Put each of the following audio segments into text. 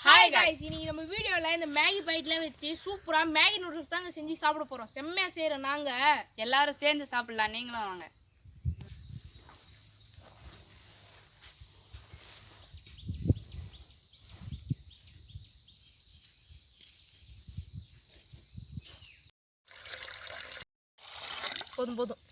Hi guys, இன்னைக்கு நம்ம வீடியோல இந்த மேகி பைட்ல வச்சு சூப்பரா மேகி நூடுல்ஸ் தாங்க செஞ்சு சாப்பிட போறோம். செம்மையா செய்றோம் நாங்க. எல்லாரும் சேர்ந்து சாப்பிடலாம். நீங்களும் வாங்க. போதும் போதும்.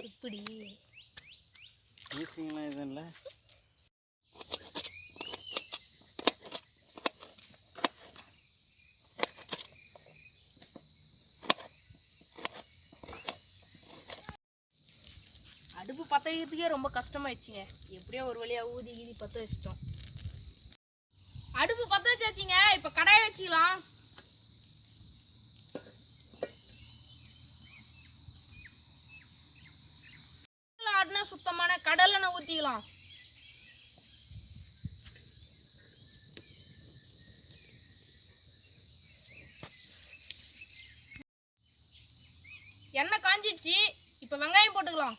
இப்படி ஈஸிங்களா இது இல்லை. அடுப்பு பற்ற வைக்கிறதுக்கே ரொம்ப கஷ்டமாயிடுச்சுங்க. எப்படியோ ஒரு வழியா ஊதி கீதி பற்ற வச்சிட்டோம். அடுப்பு பற்ற வச்சாச்சுங்க. இப்ப கடாயை வச்சுக்கலாம். ஆடினா சுத்தமான கடலெண்ணெய் ஊத்திக்கலாம். எண்ணெய் காஞ்சிடுச்சு. இப்ப வெங்காயம் போட்டுக்கலாம்.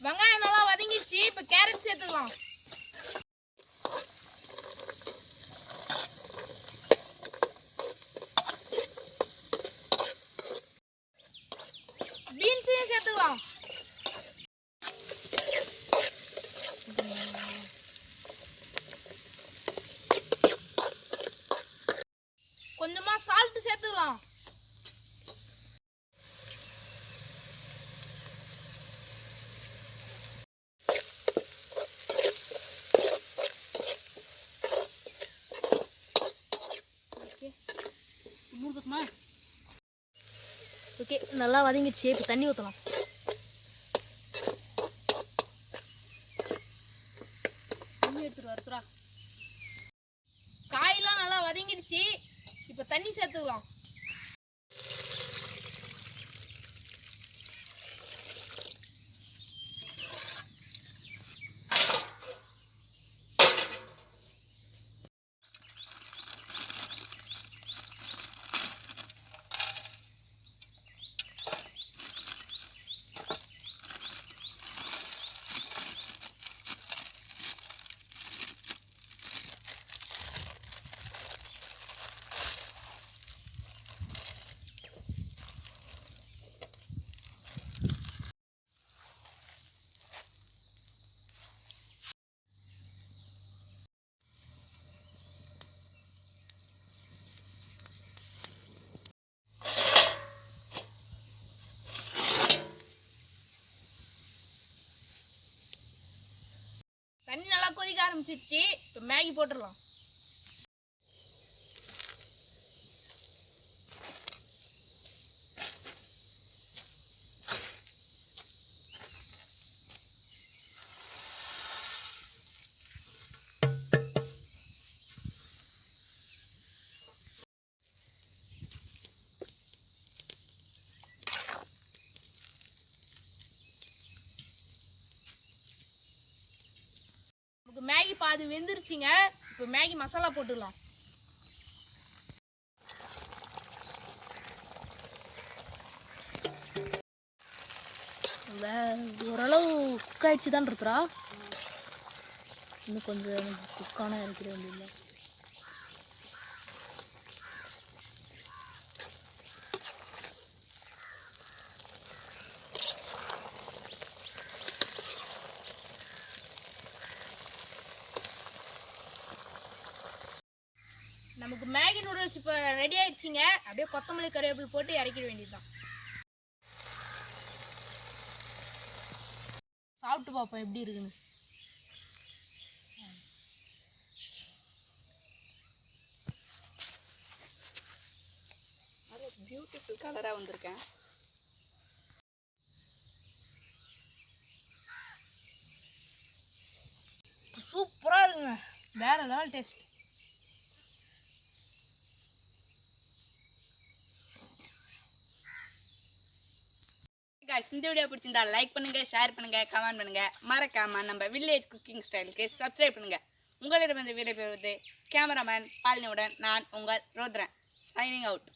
வெங்காயம் நல்லா வதங்கிடுச்சு. இப்ப கேரட் சேர்த்துக்கலாம். பீன்ஸையும் சேர்த்துக்கலாம். கொஞ்சமா சால்ட் சேர்த்துக்கலாம். ஓகே, நல்லா வதங்கிடுச்சு. இப்போ தண்ணி ஊற்றலாம். தண்ணி எடுத்துட்டு வரத்துறா. காயெல்லாம் நல்லா வதங்கிடுச்சு. இப்போ தண்ணி சேர்த்துக்கலாம். தண்ணி நல்லா கொதிக்க ஆரம்பிச்சிருச்சு. இப்போ மேகி போட்டுடலாம். மேகி பாதி வெந்துருச்சுங்க. இப்போ மேகி மசாலா போட்டுடலாம். ஓரளவு குக் ஆயிடுச்சு தான் இருக்கிறா. இன்னும் கொஞ்சம் குக்கான இருக்கிற வேண்டியது. நமக்கு மேகி நூடுல்ஸ் இப்போ ரெடி ஆயிடுச்சுங்க. அப்படியே கொத்தமல்லி கறிவேப்பிலை போட்டு இறக்கிட வேண்டியதுதான். சாப்பிட்டு பார்ப்போம் எப்படி இருக்குன்னு. பியூட்டிஃபுல் கலராக வந்திருக்கேன். சூப்பராக இருக்குங்க, வேற லெவல் டேஸ்ட். இந்த வீடியோ பிடிச்சிருந்தா லைக் பண்ணுங்க, ஷேர் பண்ணுங்க, கமெண்ட் பண்ணுங்க. மறக்காம நம்ம வில்லேஜ் குக்கிங் ஸ்டைலுக்கு சப்ஸ்கிரைப் பண்ணுங்க. உங்களிடம் விடைபெறுவது கேமராமேன் பாலினியுடன் நான் உங்கள் ரோத்ரன். Signing out.